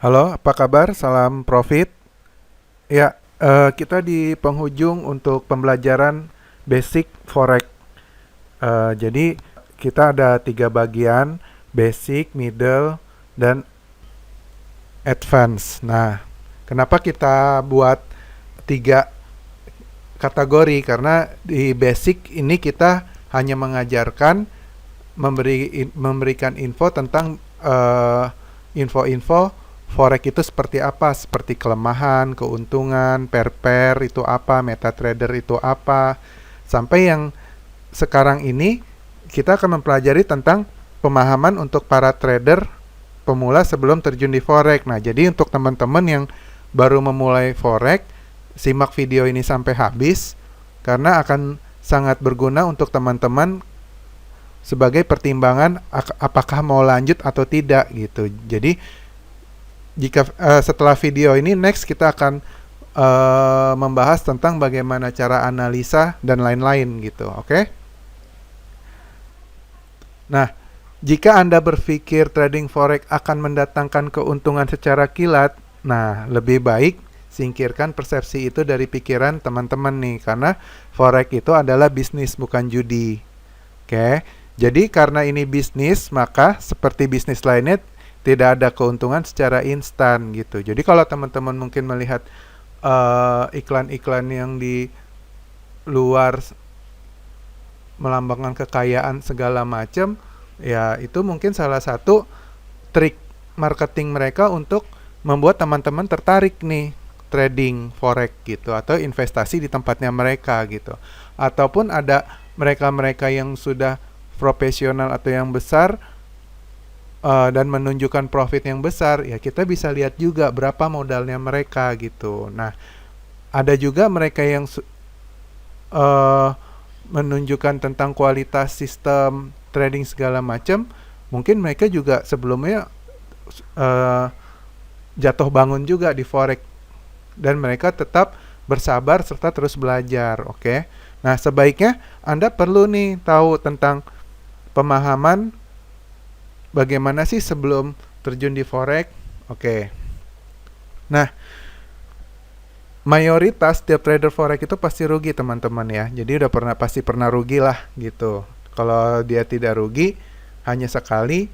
Halo, apa kabar? Salam profit. Ya, kita di penghujung untuk pembelajaran basic forex. Jadi kita ada tiga bagian: basic, middle, dan advance. Nah, kenapa kita buat tiga kategori? Karena di basic ini kita hanya mengajarkan memberikan info tentang info-info forex itu seperti apa, seperti kelemahan, keuntungan, pair itu apa, MetaTrader itu apa, sampai yang sekarang ini kita akan mempelajari tentang pemahaman untuk para trader pemula sebelum terjun di forex. Nah, jadi untuk teman-teman yang baru memulai forex, simak video ini sampai habis karena akan sangat berguna untuk teman-teman sebagai pertimbangan apakah mau lanjut atau tidak gitu. Jadi jika setelah video ini next kita akan membahas tentang bagaimana cara analisa dan lain-lain gitu, oke? Nah, jika Anda berpikir trading forex akan mendatangkan keuntungan secara kilat, nah lebih baik singkirkan persepsi itu dari pikiran teman-teman nih, karena forex itu adalah bisnis bukan judi. Oke. Jadi karena ini bisnis, maka seperti bisnis lainnya tidak ada keuntungan secara instan gitu. Jadi kalau teman-teman mungkin melihat iklan-iklan yang di luar melambangkan kekayaan segala macam, ya itu mungkin salah satu trik marketing mereka untuk membuat teman-teman tertarik nih trading forex gitu atau investasi di tempatnya mereka gitu. Ataupun ada mereka-mereka yang sudah profesional atau yang besar dan menunjukkan profit yang besar, ya kita bisa lihat juga berapa modalnya mereka gitu. Nah, ada juga mereka yang menunjukkan tentang kualitas sistem trading segala macam. Mungkin mereka juga sebelumnya jatuh bangun juga di forex dan mereka tetap bersabar serta terus belajar, oke? Nah, sebaiknya Anda perlu nih tahu tentang pemahaman bagaimana sih sebelum terjun di forex. Oke. Nah, mayoritas tiap trader forex itu pasti rugi teman-teman ya. Jadi udah pasti pernah rugi lah gitu. Kalau dia tidak rugi hanya sekali,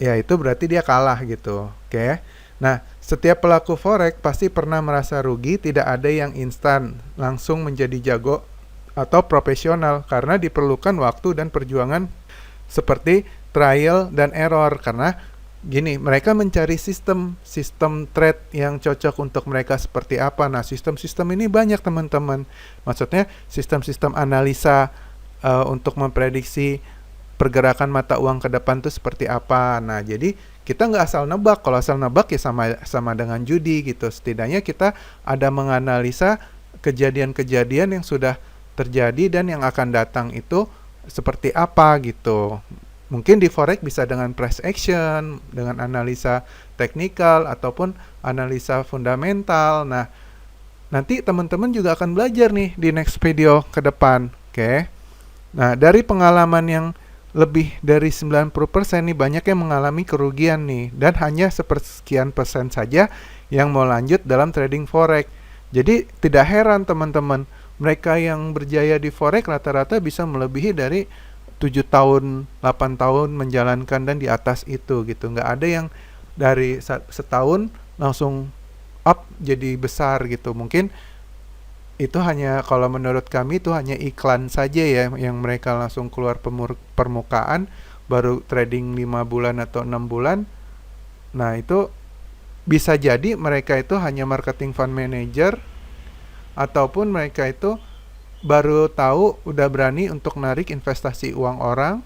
ya itu berarti dia kalah gitu. Oke. Nah, setiap pelaku forex pasti pernah merasa rugi, tidak ada yang instan langsung menjadi jago atau profesional karena diperlukan waktu dan perjuangan seperti trial dan error. Karena gini, mereka mencari sistem trade yang cocok untuk mereka seperti apa. Nah, sistem-sistem ini banyak teman-teman. Maksudnya sistem-sistem analisa untuk memprediksi pergerakan mata uang ke depan tuh seperti apa. Nah, jadi kita nggak asal nebak. Kalau asal nebak ya sama dengan judi gitu. Setidaknya kita ada menganalisa kejadian-kejadian yang sudah terjadi dan yang akan datang itu seperti apa gitu. Mungkin di forex bisa dengan price action, dengan analisa teknikal ataupun analisa fundamental. Nah, nanti teman-teman juga akan belajar nih di next video ke depan, oke? Nah, dari pengalaman yang lebih dari 90% nih banyak yang mengalami kerugian nih dan hanya sepersekian persen saja yang mau lanjut dalam trading forex. Jadi tidak heran teman-teman, mereka yang berjaya di forex rata-rata bisa melebihi dari 7 tahun, 8 tahun menjalankan dan di atas itu gitu. Nggak ada yang dari setahun langsung up jadi besar gitu. Mungkin itu hanya, kalau menurut kami itu hanya iklan saja ya yang mereka langsung keluar permukaan baru trading 5 bulan atau 6 bulan. Nah, itu bisa jadi mereka itu hanya marketing fund manager ataupun mereka itu baru tahu udah berani untuk narik investasi uang orang.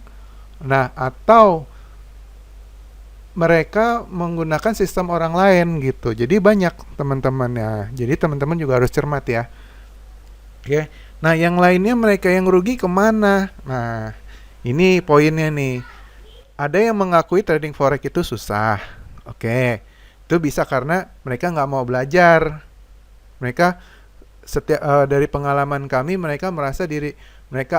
Nah, atau mereka menggunakan sistem orang lain gitu. Jadi banyak teman-teman ya. Jadi teman-teman juga harus cermat ya. Oke. Nah, yang lainnya mereka yang rugi kemana? Nah, ini poinnya nih. Ada yang mengakui trading forex itu susah. Oke. Itu bisa karena mereka nggak mau belajar. Mereka dari pengalaman kami, mereka merasa diri mereka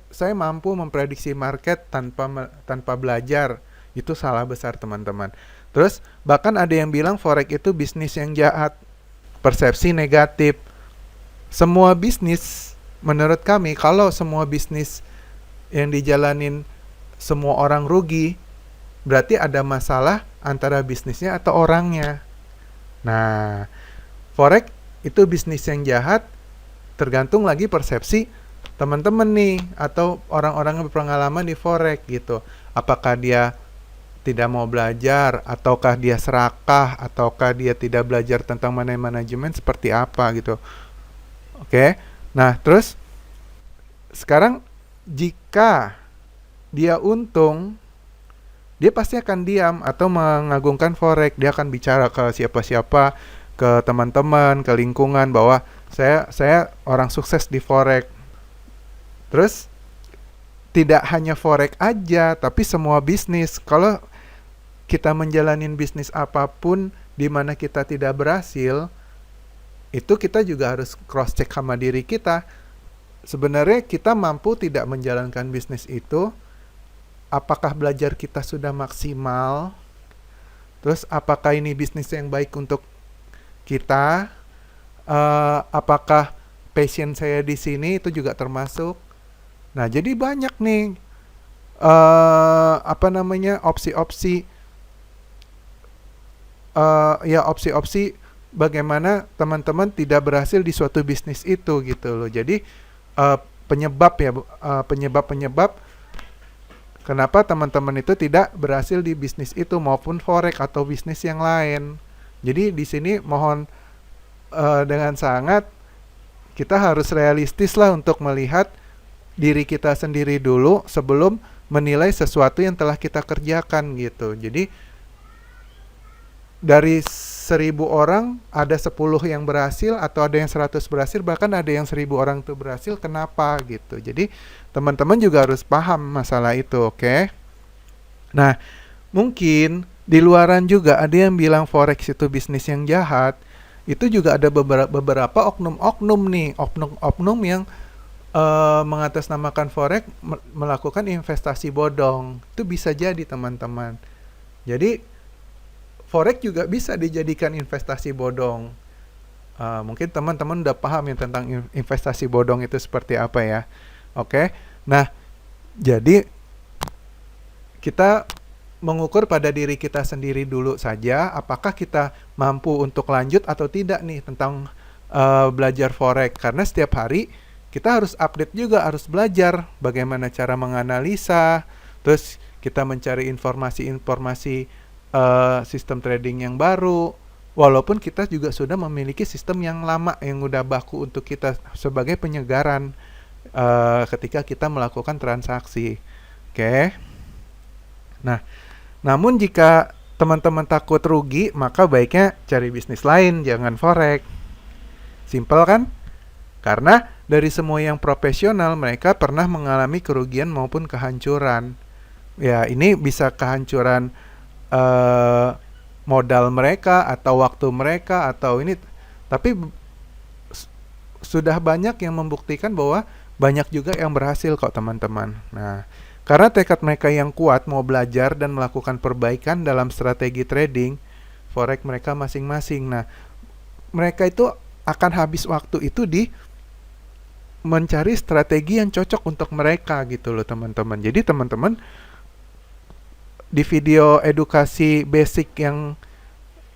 saya mampu memprediksi market tanpa belajar. Itu salah besar teman-teman. Terus bahkan ada yang bilang forex itu bisnis yang jahat, persepsi negatif. Semua bisnis menurut kami, kalau semua bisnis yang dijalanin semua orang rugi, berarti ada masalah antara bisnisnya atau orangnya. Nah, forex itu bisnis yang jahat, tergantung lagi persepsi teman-teman nih atau orang-orang yang berpengalaman di forex gitu. Apakah dia tidak mau belajar, ataukah dia serakah, ataukah dia tidak belajar tentang manajemen seperti apa gitu. Oke. Nah, terus sekarang jika dia untung, dia pasti akan diam atau mengagungkan forex. Dia akan bicara ke siapa-siapa, ke teman-teman, ke lingkungan bahwa saya orang sukses di forex. Terus tidak hanya forex aja, tapi semua bisnis. Kalau kita menjalanin bisnis apapun di mana kita tidak berhasil, itu kita juga harus cross check sama diri kita. Sebenarnya kita mampu tidak menjalankan bisnis itu? Apakah belajar kita sudah maksimal? Terus apakah ini bisnis yang baik untuk kita? Apakah passion saya di sini itu juga termasuk? Nah, jadi banyak nih opsi-opsi, opsi-opsi bagaimana teman-teman tidak berhasil di suatu bisnis itu gitu loh. Jadi penyebab kenapa teman-teman itu tidak berhasil di bisnis itu maupun forex atau bisnis yang lain. Jadi di sini mohon dengan sangat kita harus realistis lah untuk melihat diri kita sendiri dulu sebelum menilai sesuatu yang telah kita kerjakan gitu. Jadi dari 1000 orang ada 10 yang berhasil atau ada yang 100 berhasil, bahkan ada yang 1000 orang itu berhasil, kenapa gitu. Jadi teman-teman juga harus paham masalah itu, oke? Nah, mungkin di luaran juga ada yang bilang forex itu bisnis yang jahat. Itu juga ada beberapa oknum-oknum nih, oknum-oknum yang mengatasnamakan forex melakukan investasi bodong. Itu bisa jadi teman-teman. Jadi forex juga bisa dijadikan investasi bodong. Mungkin teman-teman udah paham ya tentang investasi bodong itu seperti apa ya. Oke. Nah, jadi kita mengukur pada diri kita sendiri dulu saja, apakah kita mampu untuk lanjut atau tidak nih tentang belajar forex. Karena setiap hari kita harus update juga, harus belajar bagaimana cara menganalisa, terus kita mencari informasi-informasi sistem trading yang baru, walaupun kita juga sudah memiliki sistem yang lama yang udah baku untuk kita sebagai penyegaran ketika kita melakukan transaksi. Oke. Nah, namun jika teman-teman takut rugi, maka baiknya cari bisnis lain, jangan forex. Simpel kan? Karena dari semua yang profesional, mereka pernah mengalami kerugian maupun kehancuran. Ya, ini bisa kehancuran modal mereka atau waktu mereka atau ini, tapi sudah banyak yang membuktikan bahwa banyak juga yang berhasil kok teman-teman. Nah, karena tekad mereka yang kuat mau belajar dan melakukan perbaikan dalam strategi trading forex mereka masing-masing. Nah, mereka itu akan habis waktu itu di mencari strategi yang cocok untuk mereka gitu loh teman-teman. Jadi teman-teman di video edukasi basic yang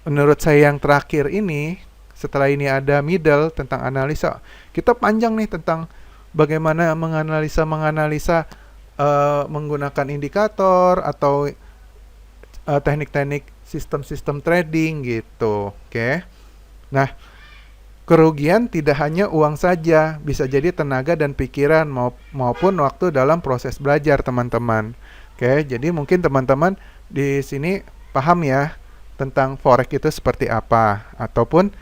menurut saya yang terakhir ini, setelah ini ada middle tentang analisa, kita panjang nih tentang bagaimana menganalisa menggunakan indikator atau teknik-teknik sistem-sistem trading gitu. Oke. Nah, kerugian tidak hanya uang saja, bisa jadi tenaga dan pikiran maupun waktu dalam proses belajar teman-teman. Oke, jadi mungkin teman-teman di sini paham ya tentang forex itu seperti apa, ataupun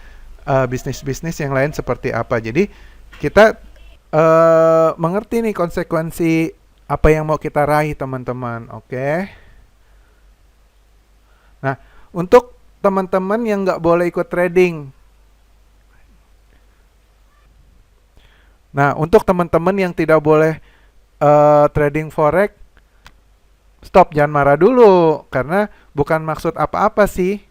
bisnis-bisnis yang lain seperti apa. Jadi kita mengerti nih konsekuensi apa yang mau kita raih teman-teman. Oke. Nah, untuk teman-teman yang nggak boleh ikut trading, nah, untuk teman-teman yang tidak boleh trading forex, Stop, jangan marah dulu, karena bukan maksud apa-apa sih.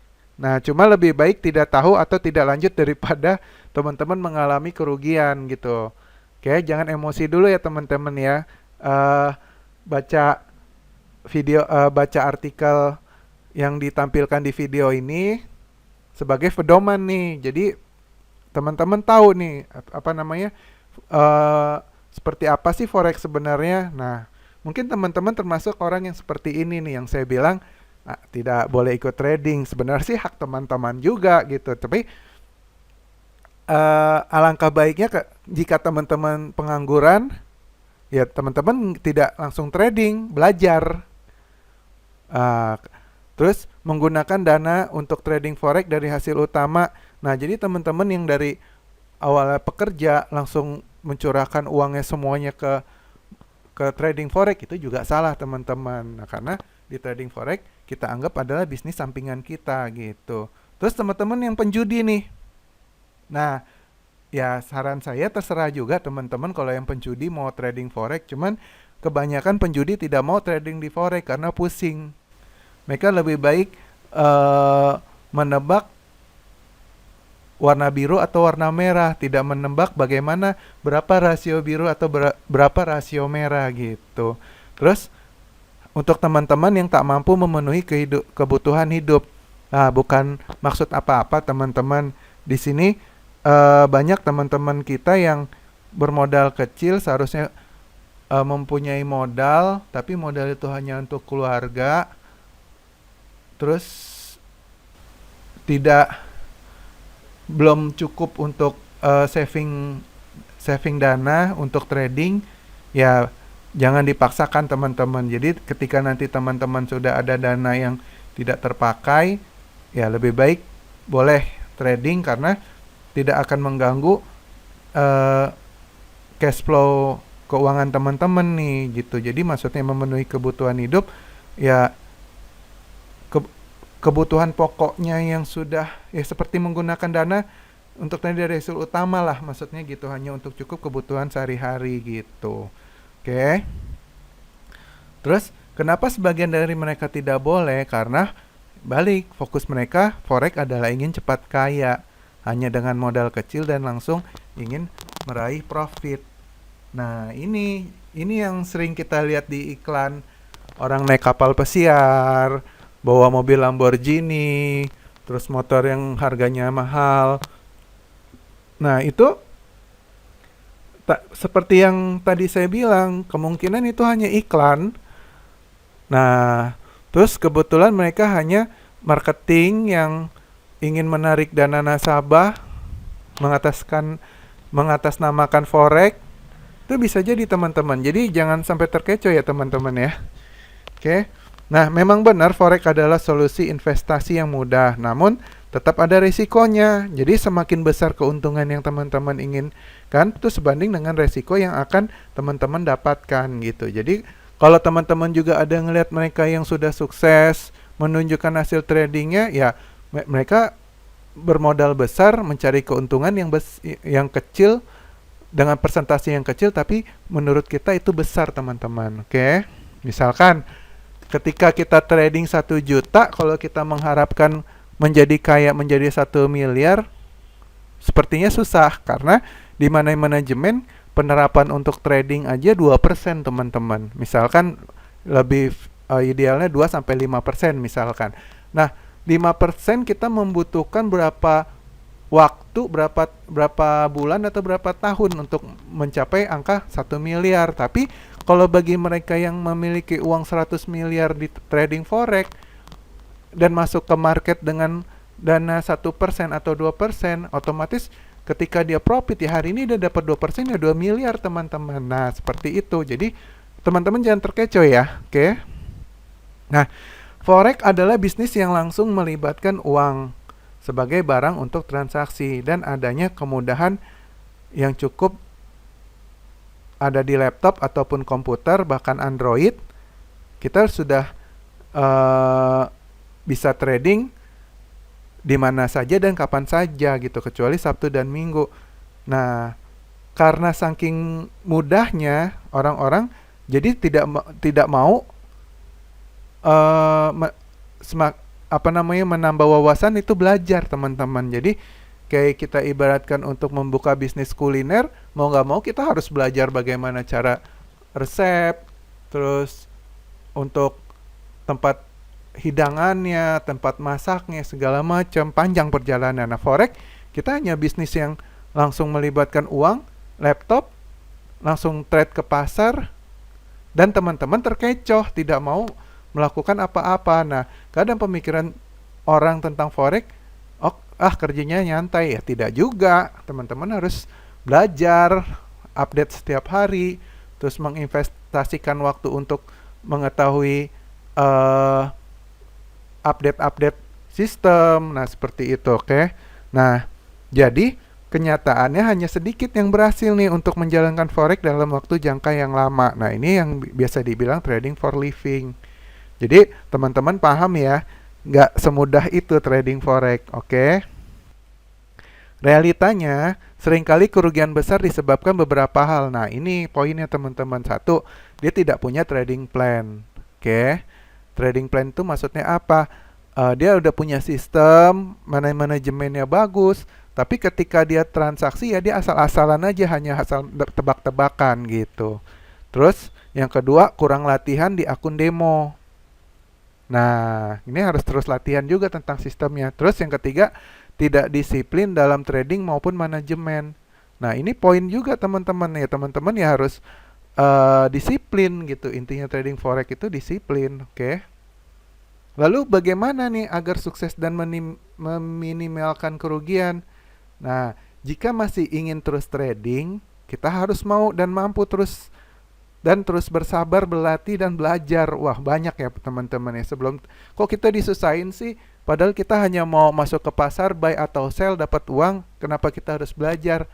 Nah, cuma lebih baik tidak tahu atau tidak lanjut daripada teman-teman mengalami kerugian gitu. Oke, jangan emosi dulu ya teman-teman ya. Eh, baca baca artikel yang ditampilkan di video ini sebagai pedoman nih. Jadi teman-teman tahu nih apa namanya eh seperti apa sih forex sebenarnya. Nah, mungkin teman-teman termasuk orang yang seperti ini nih yang saya bilang tidak boleh ikut trading. Sebenarnya sih hak teman-teman juga gitu. Tapi alangkah baiknya jika teman-teman pengangguran, ya teman-teman tidak langsung trading, belajar. Uh, Terus menggunakan dana untuk trading forex dari hasil utama. Nah, jadi teman-teman yang dari awalnya pekerja langsung mencurahkan uangnya semuanya ke trading forex itu juga salah teman-teman. Nah, karena di trading forex kita anggap adalah bisnis sampingan kita gitu. Terus teman-teman yang penjudi nih. Nah, ya saran saya terserah juga teman-teman kalau yang penjudi mau trading forex. Cuman kebanyakan penjudi tidak mau trading di forex karena pusing. Mereka lebih baik menebak warna biru atau warna merah, tidak menebak bagaimana berapa rasio biru atau berapa rasio merah gitu. Terus untuk teman-teman yang tak mampu memenuhi kebutuhan hidup, nah bukan maksud apa-apa teman-teman. Di sini banyak teman-teman kita yang bermodal kecil seharusnya mempunyai modal, tapi modal itu hanya untuk keluarga. Terus belum cukup untuk saving dana untuk trading, ya jangan dipaksakan teman-teman. Jadi ketika nanti teman-teman sudah ada dana yang tidak terpakai, ya lebih baik boleh trading karena tidak akan mengganggu cash flow keuangan teman-teman nih gitu. Jadi maksudnya memenuhi kebutuhan hidup, ya kebutuhan pokoknya yang sudah ya seperti menggunakan dana untuk tadi dari hasil utama lah, maksudnya gitu, hanya untuk cukup kebutuhan sehari-hari gitu. Oke. Terus kenapa sebagian dari mereka tidak boleh? Karena balik fokus mereka forex adalah ingin cepat kaya hanya dengan modal kecil dan langsung ingin meraih profit. Nah, ini yang sering kita lihat di iklan, orang naik kapal pesiar, bawa mobil Lamborghini, terus motor yang harganya mahal. Nah, itu seperti yang tadi saya bilang, kemungkinan itu hanya iklan. Nah, terus kebetulan mereka hanya marketing yang ingin menarik dana nasabah, mengatasnamakan forex. Itu bisa jadi teman-teman. Jadi jangan sampai terkecoh ya teman-teman ya. Oke. Nah, memang benar forex adalah solusi investasi yang mudah, namun tetap ada risikonya. Jadi semakin besar keuntungan yang teman-teman inginkan, itu sebanding dengan risiko yang akan teman-teman dapatkan gitu. Jadi kalau teman-teman juga ada ngelihat mereka yang sudah sukses menunjukkan hasil tradingnya, ya mereka bermodal besar mencari keuntungan yang kecil dengan persentase yang kecil, tapi menurut kita itu besar teman-teman. Oke. Misalkan ketika kita trading 1 juta, kalau kita mengharapkan menjadi kaya menjadi 1 miliar, sepertinya susah karena di mana manajemen penerapan untuk trading aja 2% teman-teman. Misalkan lebih idealnya 2-5% misalkan. Nah, 5% kita membutuhkan berapa waktu, berapa bulan atau berapa tahun untuk mencapai angka 1 miliar. Tapi kalau bagi mereka yang memiliki uang 100 miliar di trading forex dan masuk ke market dengan dana 1% atau 2%, otomatis ketika dia profit ya hari ini dia dapat 2% ya 2 miliar teman-teman. Nah, seperti itu. Jadi teman-teman jangan terkecoh ya. Oke. Nah, forex adalah bisnis yang langsung melibatkan uang sebagai barang untuk transaksi dan adanya kemudahan yang cukup ada di laptop ataupun komputer, bahkan Android. Kita sudah bisa trading di mana saja dan kapan saja gitu, kecuali Sabtu dan Minggu. Nah, karena saking mudahnya orang-orang jadi tidak mau eh me- semak apa namanya menambah wawasan itu belajar teman-teman. Jadi kayak kita ibaratkan untuk membuka bisnis kuliner, mau nggak mau kita harus belajar bagaimana cara resep, terus untuk tempat hidangannya, tempat masaknya, segala macam, panjang perjalanan. Nah, forex kita hanya bisnis yang langsung melibatkan uang, laptop, langsung trade ke pasar, dan teman-teman terkecoh, tidak mau melakukan apa-apa. Nah, kadang pemikiran orang tentang forex, oh, kerjanya nyantai, ya tidak juga. Teman-teman harus belajar, update setiap hari, terus menginvestasikan waktu untuk mengetahui uh, update-update sistem. Nah, seperti itu, oke. Nah, jadi kenyataannya hanya sedikit yang berhasil nih untuk menjalankan forex dalam waktu jangka yang lama. Nah, ini yang biasa dibilang trading for living. Jadi, teman-teman paham ya, nggak semudah itu trading forex, oke? Realitanya, seringkali kerugian besar disebabkan beberapa hal. Nah, ini poinnya teman-teman. Satu, dia tidak punya trading plan. Oke, trading plan itu maksudnya apa? Dia udah punya sistem, manajemennya bagus, tapi ketika dia transaksi ya dia asal-asalan aja, hanya asal tebak-tebakan gitu. Terus, yang kedua, kurang latihan di akun demo. Nah, ini harus terus latihan juga tentang sistemnya. Terus yang ketiga, tidak disiplin dalam trading maupun manajemen. Nah, ini poin juga teman-teman ya. Teman-teman ya harus disiplin gitu. Intinya trading forex itu disiplin, oke? Lalu bagaimana nih agar sukses dan meminimalkan kerugian? Nah, jika masih ingin terus trading, kita harus mau dan mampu terus bersabar, berlatih dan belajar. Wah, banyak ya teman-teman ya. Kok kita disusahin sih? Padahal kita hanya mau masuk ke pasar, buy atau sell, dapat uang. Kenapa kita harus belajar?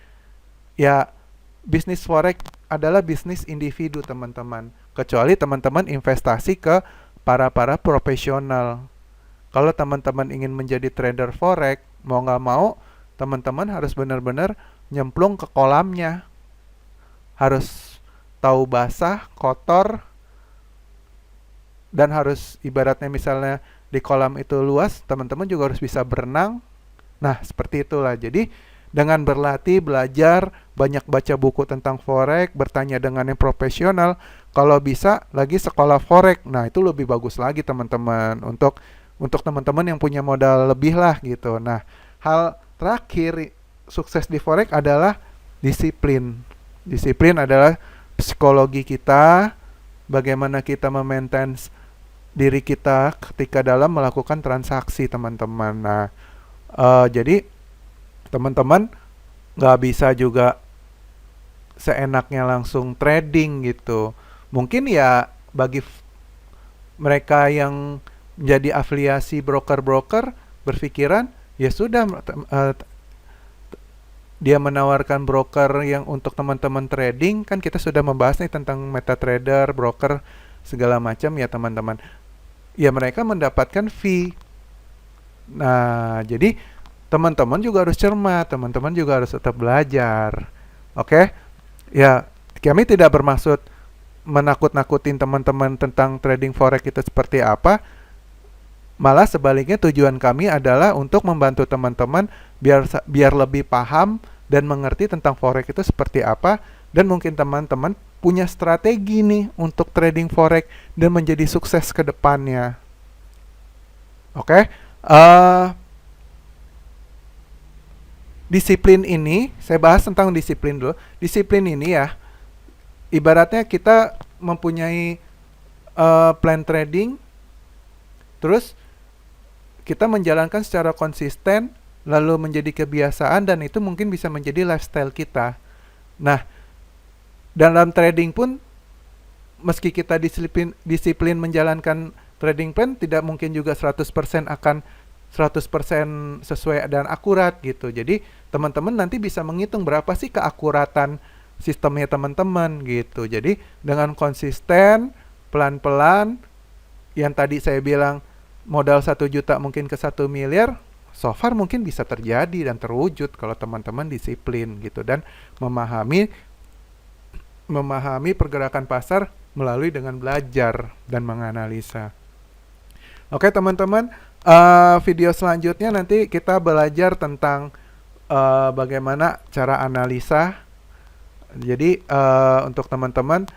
Ya, bisnis forex adalah bisnis individu teman-teman. Kecuali teman-teman investasi ke para profesional. Kalau teman-teman ingin menjadi trader forex, mau nggak mau, teman-teman harus benar-benar nyemplung ke kolamnya. Harus tahu basah, kotor, dan harus ibaratnya misalnya di kolam itu luas, teman-teman juga harus bisa berenang. Nah, seperti itulah. Jadi, dengan berlatih, belajar, banyak baca buku tentang forex, bertanya dengan yang profesional, kalau bisa lagi sekolah forex. Nah, itu lebih bagus lagi teman-teman untuk teman-teman yang punya modal lebih lah gitu. Nah, hal terakhir sukses di forex adalah disiplin. Disiplin adalah psikologi kita, bagaimana kita memaintain diri kita ketika dalam melakukan transaksi teman-teman. Nah, jadi teman-teman nggak bisa juga seenaknya langsung trading gitu. Mungkin ya bagi mereka yang menjadi afiliasi broker-broker berpikiran ya sudah, dia menawarkan broker yang untuk teman-teman trading, kan kita sudah membahas nih tentang MetaTrader, broker segala macam ya teman-teman. Ya mereka mendapatkan fee. Nah, jadi teman-teman juga harus cermat, teman-teman juga harus tetap belajar. Oke? Ya, kami tidak bermaksud menakut-nakutin teman-teman tentang trading forex itu seperti apa. Malah sebaliknya tujuan kami adalah untuk membantu teman-teman biar lebih paham dan mengerti tentang forex itu seperti apa, dan mungkin teman-teman punya strategi nih untuk trading forex dan menjadi sukses ke depannya. Oke? Disiplin ini, saya bahas tentang disiplin dulu. Disiplin ini ya, ibaratnya kita mempunyai plan trading, terus kita menjalankan secara konsisten, lalu menjadi kebiasaan, dan itu mungkin bisa menjadi lifestyle kita. Nah, dalam trading pun, meski kita disiplin menjalankan trading plan, tidak mungkin juga 100% akan 100% sesuai dan akurat gitu. Jadi, teman-teman nanti bisa menghitung berapa sih keakuratan sistemnya teman-teman gitu. Jadi, dengan konsisten, pelan-pelan, yang tadi saya bilang modal 1 juta mungkin ke 1 miliar, so far mungkin bisa terjadi dan terwujud kalau teman-teman disiplin gitu dan memahami pergerakan pasar melalui dengan belajar dan menganalisa. Oke teman-teman, video selanjutnya nanti kita belajar tentang bagaimana cara analisa. Jadi untuk teman-teman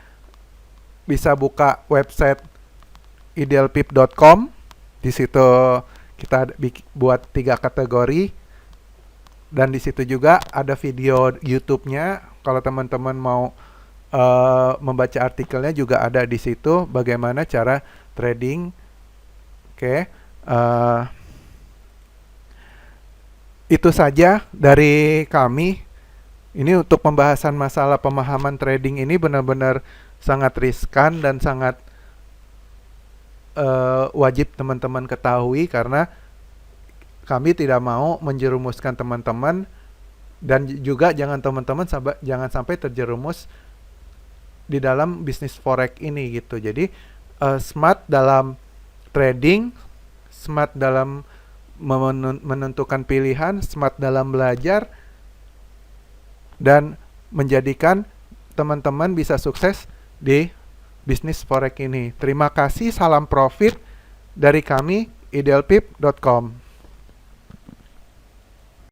bisa buka website idealpip.com. Di situ kita buat 3 kategori, dan di situ juga ada video YouTube-nya. Kalau teman-teman mau membaca artikelnya juga ada di situ bagaimana cara trading. Oke, itu saja dari kami. Ini untuk pembahasan masalah pemahaman trading ini benar-benar sangat riskan dan sangat wajib teman-teman ketahui, karena kami tidak mau menjerumuskan teman-teman, dan juga jangan sampai terjerumus di dalam bisnis forex ini gitu. Jadi smart dalam trading, smart dalam menentukan pilihan, smart dalam belajar, dan menjadikan teman-teman bisa sukses di bisnis forex ini. Terima kasih, salam profit dari kami idealpip.com.